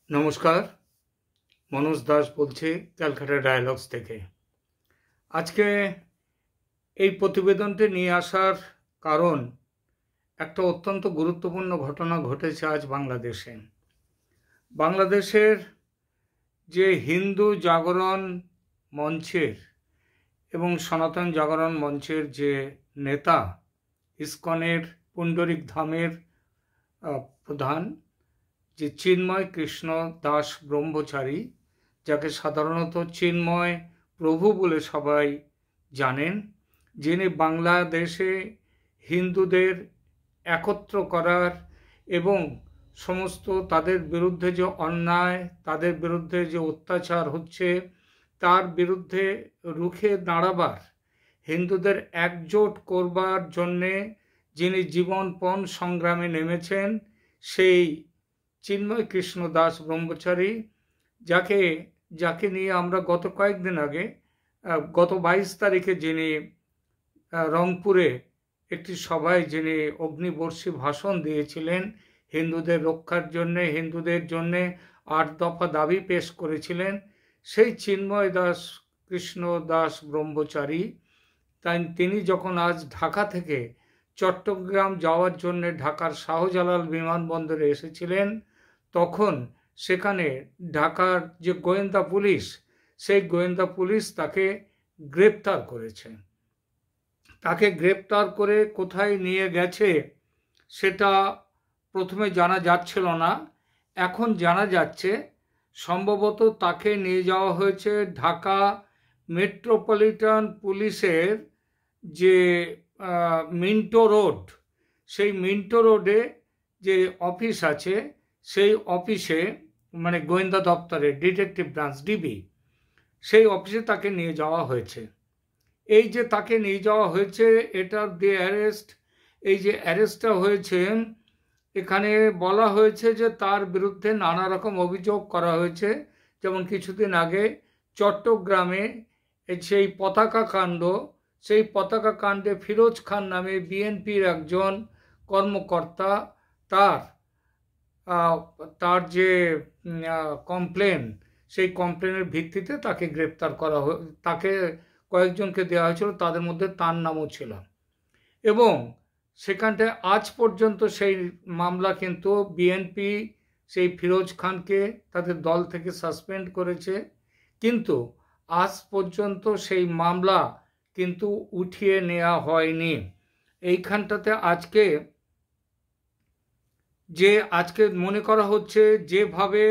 নমস্কার, মনোজ দাস বলছি ক্যালকাটা ডায়ালগস থেকে। আজকে এই প্রতিবেদনটি নিয়ে আসার কারণ একটা অত্যন্ত গুরুত্বপূর্ণ ঘটনা ঘটেছে আজ বাংলাদেশে। বাংলাদেশের যে হিন্দু জাগরণ মঞ্চের এবং সনাতন জাগরণ মঞ্চের যে নেতা, ইসকনের পুণ্ডরিক ধামের প্রধান যে চিন্ময় কৃষ্ণ দাস ব্রহ্মচারী, যাকে সাধারণত চিন্ময় প্রভু বলে সবাই জানেন, যিনি বাংলাদেশে হিন্দুদের একত্র করার এবং সমস্ত তাদের বিরুদ্ধে যে অন্যায়, তাদের বিরুদ্ধে যে অত্যাচার হচ্ছে তার বিরুদ্ধে রুখে দাঁড়াবার, হিন্দুদের একজোট করবার জন্যে যিনি জীবনপণ সংগ্রামে নেমেছেন, সেই চিন্ময় কৃষ্ণ দাস ব্রহ্মচারী, যাকে নিয়ে আমরা গত কয়েকদিন আগে গত 22 তারিখে যিনি রংপুরে একটি সভায় যিনি অগ্নিবর্ষী ভাষণ দিয়েছিলেন, হিন্দুদের রক্ষার জন্যে, হিন্দুদের জন্যে 8 দফা দাবি পেশ করেছিলেন, সেই চিন্ময় দাস কৃষ্ণ দাস ব্রহ্মচারী তিনি যখন আজ ঢাকা থেকে চট্টগ্রাম যাওয়ার জন্য ঢাকার শাহজালাল বিমানবন্দরে এসেছিলেন, তখন সেখানে ঢাকার যে গোয়েন্দা পুলিশ, সেই গোয়েন্দা পুলিশ তাকে গ্রেপ্তার করেছে। তাকে গ্রেপ্তার করে কোথায় নিয়ে গেছে সেটা প্রথমে জানা যাচ্ছিল না, এখন জানা যাচ্ছে সম্ভবত তাকে নিয়ে যাওয়া হয়েছে ঢাকা মেট্রোপলিটন পুলিশের যে মিন্টো রোড, সেই মিন্টো রোডে যে অফিস আছে, সেই অফিসে, মানে গোয়েন্দা দপ্তরে ডিটেকটিভ ব্রাঞ্চ ডিবি, সেই অফিসে তাকে নিয়ে যাওয়া হয়েছে। এই যে তাকে নিয়ে যাওয়া হয়েছে, এটার যে অ্যারেস্ট, এই যে অ্যারেস্টটা হয়েছে, এখানে বলা হয়েছে যে তার বিরুদ্ধে নানা রকম অভিযোগ করা হয়েছে। যেমন কিছুদিন আগে চট্টগ্রামে সেই পতাকা কাণ্ড, সেই পতাকা কাণ্ডে ফিরোজ খান নামে বিএনপির একজন কর্মকর্তা, তার যে কমপ্লেন, সেই কমপ্লেনের ভিত্তিতে তাকে গ্রেপ্তার করা তাকে কয়েকজনকে দেওয়া হয়েছিল, তাদের মধ্যে তার নামও ছিল। এবং সেখানটায় আজ পর্যন্ত সেই মামলা কিন্তু বিএনপি সেই ফিরোজ খানকে তাদের দল থেকে সাসপেন্ড করেছে, কিন্তু আজ পর্যন্ত সেই মামলা কিন্তু উঠিয়ে নেওয়া হয়নি। এইখানটাতে আজকে মনে করা হচ্ছে যেভাবে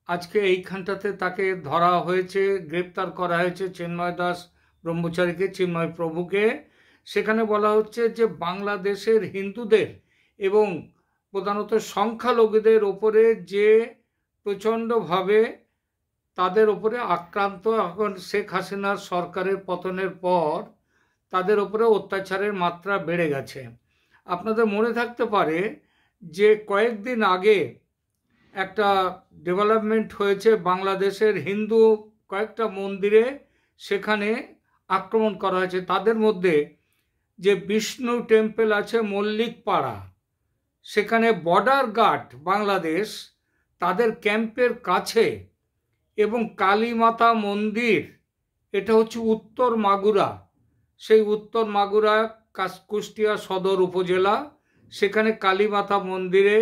আজকে এইখানটাতে তাকে ধরা হয়েছে, গ্রেপ্তার করা হয়েছে চিন্ময় দাস ব্রহ্মচারীকে, চিন্ময় প্রভুকে, সেখানে বলা হচ্ছে যে বাংলাদেশের হিন্দুদের এবং প্রধানত সংখ্যালঘুদের ওপরে যে প্রচণ্ডভাবে তাদের ওপরে আক্রান্ত, এখন শেখ হাসিনার সরকারের পতনের পর তাদের ওপরে অত্যাচারের মাত্রা বেড়ে গেছে। আপনাদের মনে থাকতে পারে যে কয়েকদিন আগে একটা ডেভেলপমেন্ট হয়েছে বাংলাদেশের হিন্দু কয়েকটা মন্দিরে, সেখানে আক্রমণ করা হয়েছে। তাদের মধ্যে যে বিষ্ণু টেম্পল আছে মল্লিকপাড়া, সেখানে বর্ডার গার্ড বাংলাদেশ তাদের ক্যাম্পের কাছে, এবং কালীমাতা মন্দির, এটা হচ্ছে উত্তর মাগুরা, সেই উত্তর মাগুরা কুষ্টিয়া সদর উপজেলা, সেখানে কালীমাতা মন্দিরে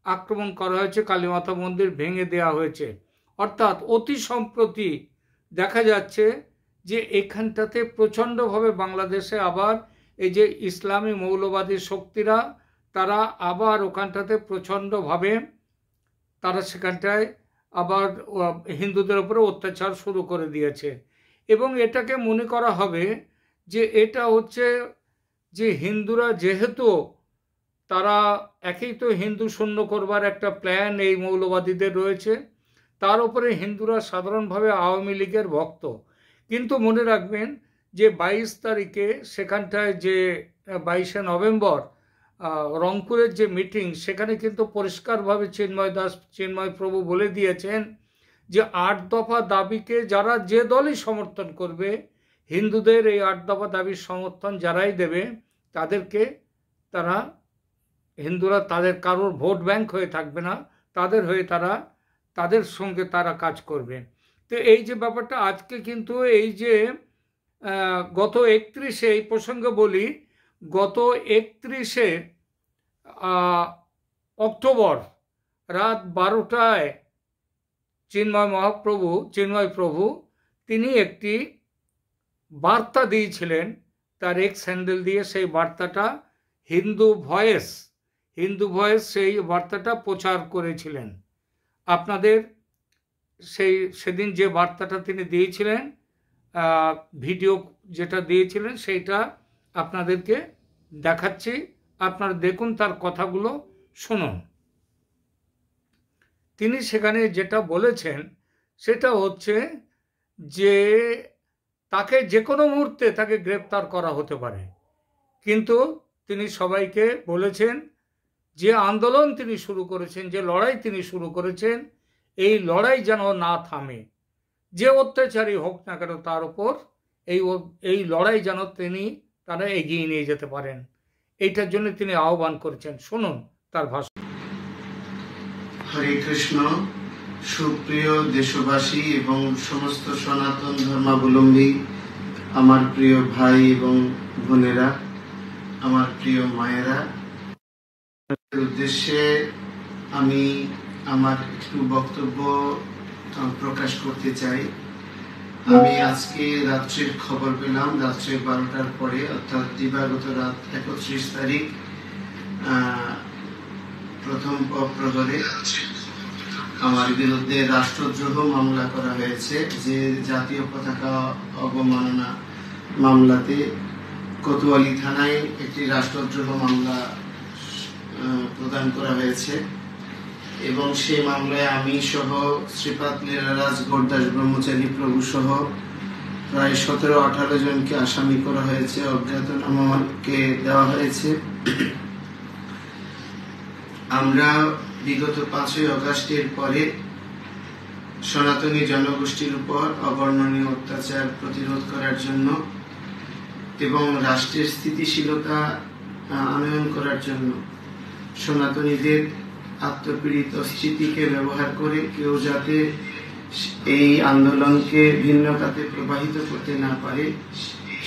আক্রমণ করা হয়েছে, কালীমাতা মন্দির ভেঙে দেওয়া হয়েছে। অর্থাৎ অতি সম্প্রতি দেখা যাচ্ছে যে এখানটাতে প্রচণ্ডভাবে বাংলাদেশে আবার এই যে ইসলামী মৌলবাদী শক্তিরা, তারা আবার ওখানটাতে প্রচণ্ডভাবে তারা সেখানটায় আবার হিন্দুদের উপরে অত্যাচার শুরু করে দিয়েছে। এবং এটাকে মনে করা হবে যে এটা হচ্ছে যে হিন্দুরা, যেহেতু তারা একেই তো হিন্দু শূন্য করবার একটা প্ল্যান এই মৌলবাদীদের রয়েছে, তার উপরে হিন্দুরা সাধারণভাবে আওয়ামী লীগের ভক্ত। কিন্তু মনে রাখবেন যে 22 তারিখে সেখানটায় যে 22শে নভেম্বর রংপুরের যে মিটিং, সেখানে কিন্তু পরিষ্কারভাবে চিন্ময় প্রভু বলে দিয়েছেন যে 8 দফা দাবিকে যারা যে দলই সমর্থন করবে, হিন্দুদের এই 8 দফা দাবির সমর্থন যারাই দেবে, তাদেরকে হিন্দুরা তাদের কারোর ভোট ব্যাংক হয়ে থাকবে না, তাদের হয়ে তারা তাদের সঙ্গে তারা কাজ করবে। তো এই যে ব্যাপারটা আজকে কিন্তু এই যে গত 31-এ এই প্রসঙ্গে বলি, গত 31-এ অক্টোবর রাত 12টায় চিন্ময় প্রভু তিনি একটি বার্তা দিয়েছিলেন তার এক্স হ্যান্ডেল দিয়ে। সেই বার্তাটা হিন্দু ভয়েস সেই বার্তাটা প্রচার করেছিলেন। আপনাদের সেদিন যে বার্তাটা তিনি দিয়েছিলেন, ভিডিও যেটা দিয়েছিলেন সেইটা আপনাদেরকে দেখাচ্ছি, আপনারা দেখুন, তার কথাগুলো শুনুন। তিনি সেখানে যেটা বলেছেন সেটা হচ্ছে যে তাকে যে কোনো মুহূর্তে তাকে গ্রেপ্তার করা হতে পারে, কিন্তু তিনি সবাইকে বলেছেন যে আন্দোলন তিনি শুরু করেছেন, যে লড়াই তিনি শুরু করেছেন, এই লড়াই যেন না থামে, যে অত্যাচারী হোক না কেন তার উপর এই লড়াই যেন তারা এগিয়ে নিয়ে যেতে পারেন। এইটার জন্য তিনি আহ্বান করেছেন। শুনুন তার ভাষণ। হরে কৃষ্ণ। সুপ্রিয় দেশবাসী এবং সমস্ত সনাতন ধর্মাবলম্বী আমার প্রিয় ভাই এবং বোনেরা, আমার প্রিয় মায়েরা, উদ্দেশ্যে আমি আমার একটু বক্তব্য প্রকাশ করতে চাই। আমি আজকে রাত্রের খবর পেলাম, রাত্রে 12টার পরে, অর্থাৎ দিবাগত রাত 31 তারিখ প্রথম প্রহরে আমার বিরুদ্ধে রাষ্ট্রদ্রোহ মামলা করা হয়েছে। যে জাতীয় পতাকা অবমাননা মামলাতে কোতোয়ালি থানায় একটি রাষ্ট্রদ্রোহ মামলা প্রদান করা হয়েছে এবং সেই মামলায় আমি সহ শ্রীপাদ লীলারাজ গৌরদাস ব্রহ্মচারী প্রভু সহ প্রায় 17-18 জনকে আসামি করা হয়েছে, অজ্ঞাতনামাকে দেওয়া হয়েছে। আমরা বিগত 5ই আগস্টের পরে সনাতনী জনগোষ্ঠীর উপর অবর্ণনীয় অত্যাচার প্রতিরোধ করার জন্য এবং রাষ্ট্রের স্থিতিশীলতা আনয়ন করার জন্য সনাতনীদের আত্মপীড়িত স্মৃতিকে ব্যবহার করে কেউ যাতে এই আন্দোলনকে ভিন্ন খাতে প্রবাহিত করতে না পারে,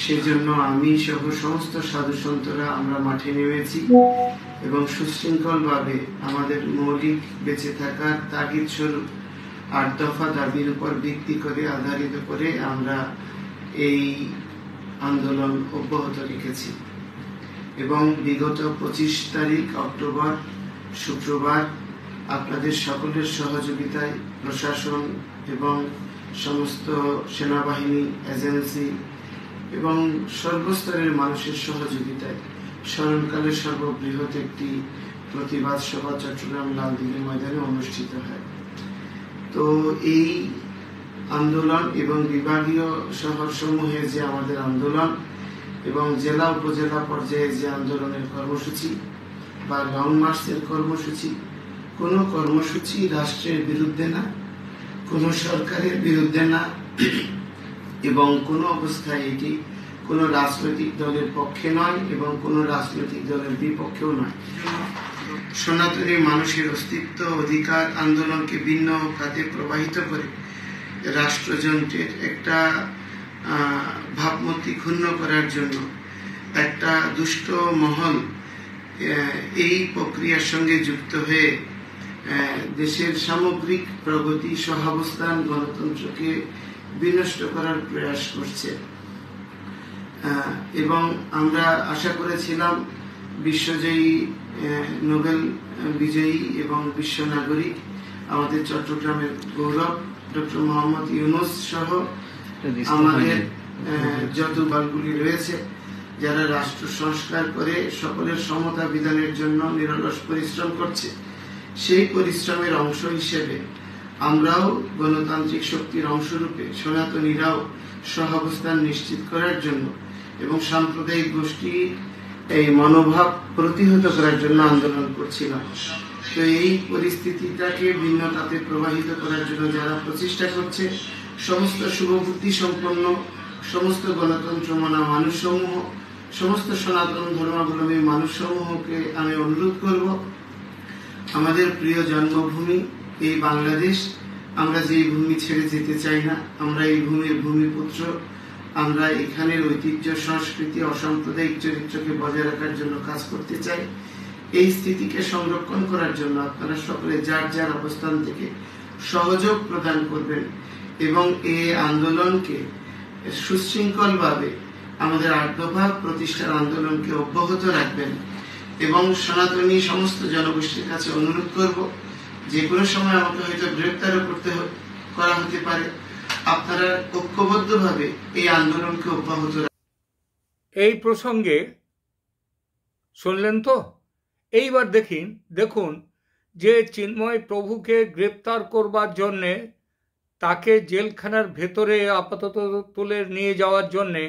সেজন্য আমি সহ সমস্ত সাধু সন্তরা আমরা মাঠে নেমেছি এবং সুশৃঙ্খলভাবে আমাদের মৌলিক বেঁচে থাকার তাগিদ স্বরূপ 8 দফা দাবির উপর ভিত্তি করে আধারিত করে আমরা এই আন্দোলন অব্যাহত রেখেছি। এবং বিগত 25 তারিখ অক্টোবর শুক্রবার আপনাদের সকলের সহযোগিতায় প্রশাসন এবং সমস্ত সেনাবাহিনী, এজেন্সি এবং সর্বস্তরের মানুষের সহযোগিতায় স্মরণকালের সর্ববৃহৎ একটি প্রতিবাদ সভা চট্টগ্রাম লালদিঘি ময়দানে অনুষ্ঠিত হয়। তো এই আন্দোলন এবং বিভাগীয় শহরসমূহে যে আমাদের আন্দোলন এবং জেলা উপজেলা পর্যায়ে যে আন্দোলনের কর্মসূচি বা লং মার্চের কর্মসূচি, কোনো কর্মসূচি রাষ্ট্রের বিরুদ্ধে না, কোনো সরকারের বিরুদ্ধে না এবং কোনো অবস্থায় এটি কোনো রাজনৈতিক দলের পক্ষে নয় এবং কোনো রাজনৈতিক দলের বিপক্ষেও নয়। সনাতনী মানুষের অস্তিত্ব, অধিকার আন্দোলনকে ভিন্ন খাতে প্রবাহিত করে রাষ্ট্রযন্ত্রের একটা ভাবমূর্তি ক্ষুণ্ণ করার জন্য একটা দুষ্ট মহল এই প্রক্রিয়ার সঙ্গে যুক্ত হয়ে দেশের সামগ্রিক প্রগতি, সহাবস্থান, গণতন্ত্রকে বিনষ্ট করার প্রয়াস করছে। এবং আমরা আশা করেছিলাম বিশ্বজয়ী, নোবেল বিজয়ী এবং বিশ্ব নাগরিক আমাদের চট্টগ্রামের গৌরব ডক্টর মোহাম্মদ ইউনূস সহ আমাদের যত দলগুলি রয়েছে যারা রাষ্ট্র সংস্কার করে সকলের সমতা বিধানের জন্য নিরলস পরিশ্রম করছে, সেই পরিশ্রমের অংশ হিসেবে আমরাও গণতান্ত্রিক শক্তির অংশরূপে সনাতনীরাও সহাবস্থান নিশ্চিত করার জন্য এবং সাম্প্রদায়িক গোষ্ঠী এই মনোভাব প্রতিহত করার জন্য আন্দোলন করছিলাম। তো এই পরিস্থিতিটাকে ভিন্ন খাতে প্রবাহিত করার জন্য যারা প্রচেষ্টা করছে, সমস্ত শুভবুদ্ধি সম্পন্ন সমস্ত গণতন্ত্র মানা মানুষসমূহ, সমস্ত সনাতন ধর্মাবলম্বী মানুষসমূহকে আমি অনুরোধ করব, আমাদের প্রিয় জন্মভূমি এই বাংলাদেশ, আমরা যে ভূমি ছেড়ে যেতে চাই না, আমরা এই ভূমির ভূমিপুত্র, আমরা এখানের ঐতিহ্য, সংস্কৃতি, অসাম্প্রদায়িক চরিত্রকে বজায় রাখার জন্য কাজ করতে চাই। এই স্থিতিকে সংরক্ষণ করার জন্য আপনারা সকলে যার যার অবস্থান থেকে সহযোগ প্রদান করবেন এবং এই আন্দোলনকে সুশৃঙ্খলভাবে আমাদের ৮ দফা প্রতিষ্ঠার আন্দোলনকে অব্যাহত রাখবেন। এবং সনাতনী সমস্ত জনগোষ্ঠীর কাছে অনুরোধ করব, যে কোনো সময় আমাকে হয়তো গ্রেপ্তারও করা হতে পারে, আপনারা ঐক্যবদ্ধভাবে এই আন্দোলনকে অব্যাহত রাখবেন। এই প্রসঙ্গে শুনলেন তো? এইবার দেখুন যে চিন্ময় প্রভুকে গ্রেপ্তার করবার জন্যে, তাকে জেলখানার ভেতরে আপাতত তুলে নিয়ে যাওয়ার জন্যে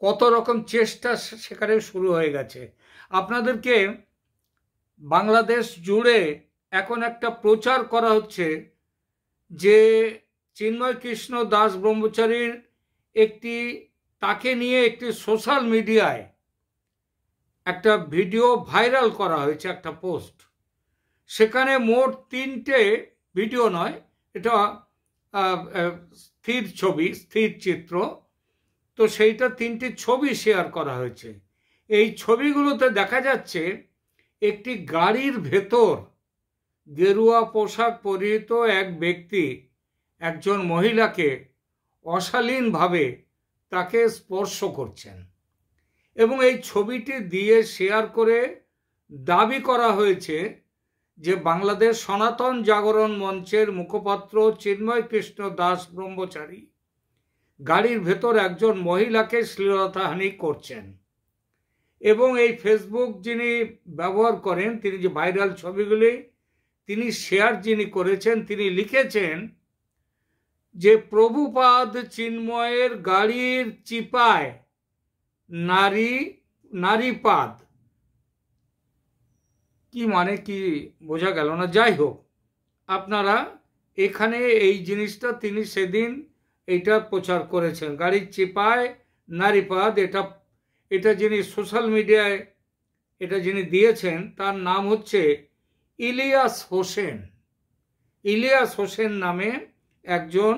কত রকম চেষ্টা সেখানে শুরু হয়ে গেছে। আপনাদেরকে বাংলাদেশ জুড়ে এখন একটা প্রচার করা হচ্ছে যে চিন্ময় কৃষ্ণ দাস ব্রহ্মচারীর তাকে নিয়ে একটি সোশ্যাল মিডিয়ায় একটা ভিডিও ভাইরাল করা হয়েছে, একটা পোস্ট। সেখানে মোট 3টে ভিডিও নয়, এটা স্থির ছবি, স্থির চিত্র, তো সেইটা 3টি ছবি শেয়ার করা হয়েছে। এই ছবিগুলোতে দেখা যাচ্ছে একটি গাড়ির ভেতর গেরুয়া পোশাক পরিহিত এক ব্যক্তি একজন মহিলাকে অশালীনভাবে তাকে স্পর্শ করছেন এবং এই ছবিটি দিয়ে শেয়ার করে দাবি করা হয়েছে যে বাংলাদেশ সনাতন জাগরণ মঞ্চের মুখপাত্র চিন্ময় কৃষ্ণ দাস ব্রহ্মচারী গাড়ির ভেতর একজন মহিলাকে শ্লীলতাহানি করছেন। এবং এই ফেসবুক যিনি ব্যবহার করেন, তিনি যে ভাইরাল ছবিগুলি তিনি শেয়ার যিনি করেছেন, তিনি লিখেছেন যে প্রভুপাদ চিন্ময়ের গাড়ির চিপায় নারীপাদ, কি মানে কি বোঝা গেল না। যাই হোক, আপনারা এখানে এই জিনিসটা তিনি সেদিন এইটা প্রচার করেছেন, গাড়ির চিপায় নারীপাদ। এটা যিনি সোশ্যাল মিডিয়ায় এটা যিনি দিয়েছেন তার নাম হচ্ছে ইলিয়াস হোসেন। ইলিয়াস হোসেন নামে একজন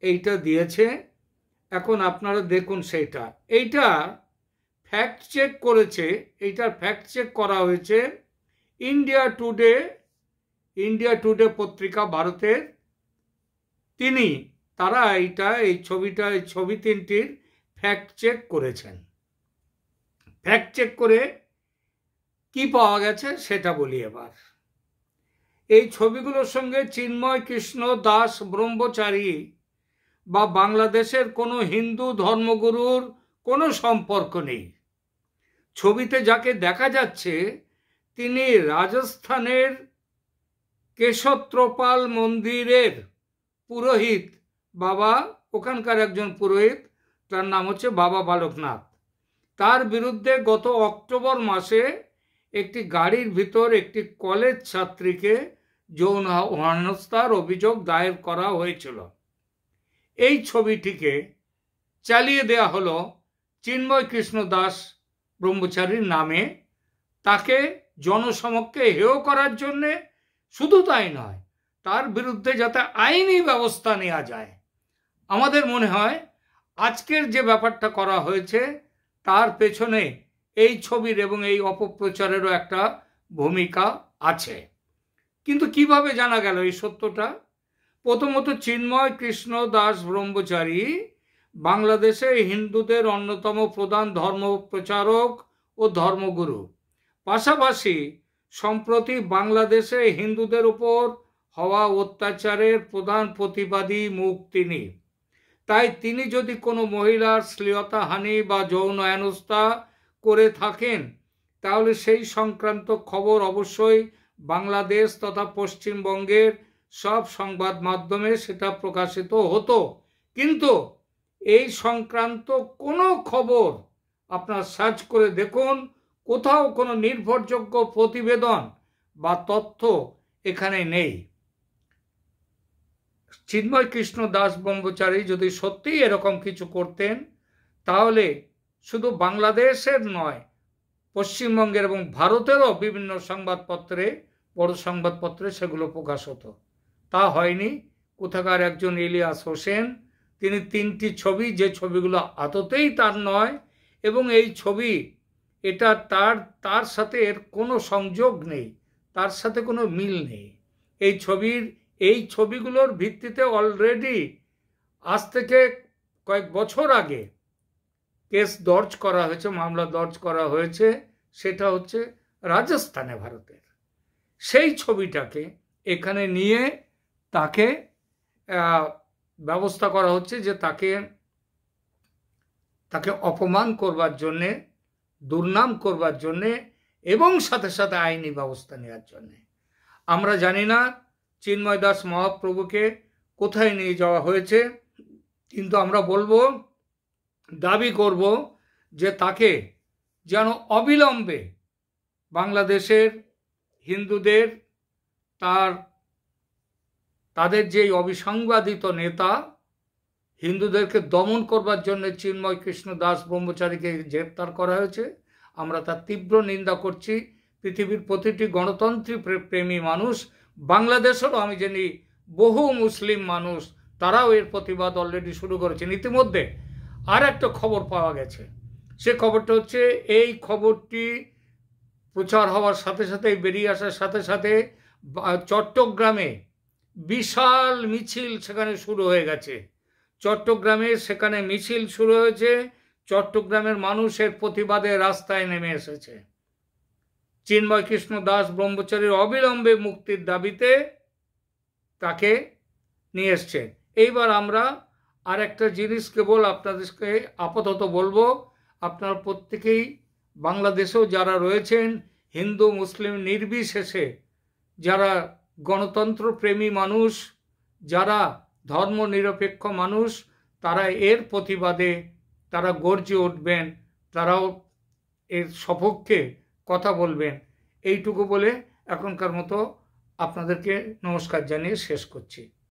এইটা দিয়েছে। এখন আপনারা দেখুন সেইটা, এইটা ফ্যাক্ট চেক করেছে, এইটার ফ্যাক্ট চেক করা হয়েছে ইন্ডিয়া টুডে পত্রিকা, ভারতের। তারা এই ছবি 3টির ফ্যাক্ট চেক করেছেন। ফ্যাক্ট চেক করে কি পাওয়া গেছে সেটা বলি এবার। এই ছবিগুলোর সঙ্গে চিন্ময় কৃষ্ণ দাস ব্রহ্মচারী বা বাংলাদেশের কোনো হিন্দু ধর্মগুরুর কোনো সম্পর্ক নেই। ছবিতে যাকে দেখা যাচ্ছে তিনি রাজস্থানের কেশত্রপাল মন্দিরের পুরোহিত, বাবা, ওখানকার একজন পুরোহিত, তার নাম হচ্ছে বাবা বালকনাথ। তার বিরুদ্ধে গত অক্টোবর মাসে একটি গাড়ির ভিতর একটি কলেজ ছাত্রীকে যৌন হেনস্থার অভিযোগ দায়ের করা হয়েছিল। এই ছবিটিকে চালিয়ে দেয়া হলো চিন্ময় কৃষ্ণ দাস ব্রহ্মচারীর নামে, তাকে জনসমক্ষে হেয় করার জন্যে। শুধু তাই নয়, তার বিরুদ্ধে যাতে আইনি ব্যবস্থা নেওয়া যায়। আমাদের মনে হয় আজকের যে ব্যাপারটা করা হয়েছে তার পেছনে এই ছবির এবং এই অপপ্রচারেরও একটা ভূমিকা আছে। কিন্তু কিভাবে জানা গেল এই সত্যটা? প্রথমত, চিন্ময় কৃষ্ণ দাস ব্রহ্মচারী বাংলাদেশে হিন্দুদের অন্যতম প্রধান ধর্ম প্রচারক ও ধর্মগুরু। পাশাপাশি সম্প্রতি বাংলাদেশে হিন্দুদের উপর হওয়া অত্যাচারের প্রধান প্রতিবাদী মুখ তিনি। তাই তিনি যদি কোনো মহিলার শ্লীলতাহানি বা যৌন হেনস্থা করে থাকেন তাহলে সেই সংক্রান্ত খবর অবশ্যই বাংলাদেশ তথা পশ্চিমবঙ্গের সব সংবাদ মাধ্যমে সেটা প্রকাশিত হতো। কিন্তু এই সংক্রান্ত কোনো খবর আপনার সার্চ করে দেখুন, কোথাও কোনো নির্ভরযোগ্য প্রতিবেদন বা তথ্য এখানে নেই। চিন্ময় কৃষ্ণ দাস ব্রহ্মচারী যদি সত্যিই এরকম কিছু করতেন তাহলে শুধু বাংলাদেশের নয়, পশ্চিমবঙ্গের এবং ভারতেরও বিভিন্ন সংবাদপত্রে, বড় সংবাদপত্রে সেগুলো প্রকাশ হতো। তা হয়নি। কোথাকার একজন ইলিয়াস হোসেন, তিনি 3টি ছবি, যে ছবিগুলো আদতেই তার নয়, এবং এই ছবি এটা তার সাথে এর কোনো সংযোগ নেই, তার সাথে কোনো মিল নেই। এই ছবিগুলোর ভিত্তিতে অলরেডি আজ থেকে কয়েক বছর আগে কেস দর্জ করা হয়েছে, মামলা দর্জ করা হয়েছে, সেটা হচ্ছে রাজস্থানে, ভারতের। সেই ছবিটাকে এখানে নিয়ে তাকে ব্যবস্থা করা হচ্ছে যে তাকে অপমান করবার জন্যে, দুর্নাম করবার জন্যে, এবং সাথে সাথে আইনি ব্যবস্থা নেওয়ার জন্যে। আমরা জানি না চিন্ময় দাস মহাপ্রভুকে কোথায় নিয়ে যাওয়া হয়েছে, কিন্তু আমরা বলবো, দাবি করব যে তাকে যেন অবিলম্বে বাংলাদেশের হিন্দুদের, তাদের যে অবিসংবাদিত নেতা, হিন্দুদেরকে দমন করবার জন্য চিন্ময় কৃষ্ণ দাস ব্রহ্মচারীকে গ্রেপ্তার করা হয়েছে, আমরা তার তীব্র নিন্দা করছি। পৃথিবীর প্রতিটি গণতন্ত্রী প্রেমী মানুষ, বাংলাদেশেরও আমি জানি বহু মুসলিম মানুষ, তারাও এর প্রতিবাদ অলরেডি শুরু করেছেন। ইতিমধ্যে আর একটা খবর পাওয়া গেছে, সে খবরটা হচ্ছে, এই খবরটি প্রচার হওয়ার সাথে সাথে, বেরিয়ে আসার সাথে সাথে চট্টগ্রামে বিশাল মিছিল সেখানে শুরু হয়ে গেছে। চট্টগ্রামে সেখানে মিছিল শুরু হয়েছে, চট্টগ্রামের মানুষের প্রতিবাদে রাস্তায় নেমে এসেছে। চিন্ময় কৃষ্ণ দাস ব্রহ্মচারীর অবিলম্বে মুক্তির দাবিতে তাকে নিয়ে এসছে। এইবার আমরা আর একটা জিনিস কেবল আপনাদেরকে আপাতত বলবো, আপনারা প্রত্যেকেই বাংলাদেশেও যারা রয়েছেন, হিন্দু মুসলিম নির্বিশেষে, যারা গণতন্ত্র প্রেমী মানুষ, যারা ধর্মনিরপেক্ষ মানুষ, তারা এর প্রতিবাদে তারা গর্জে উঠবেন, তারাও এর সপক্ষে কথা বলবেন। এইটুকু বলে এখনকার মতো আপনাদেরকে নমস্কার জানিয়ে শেষ করছি।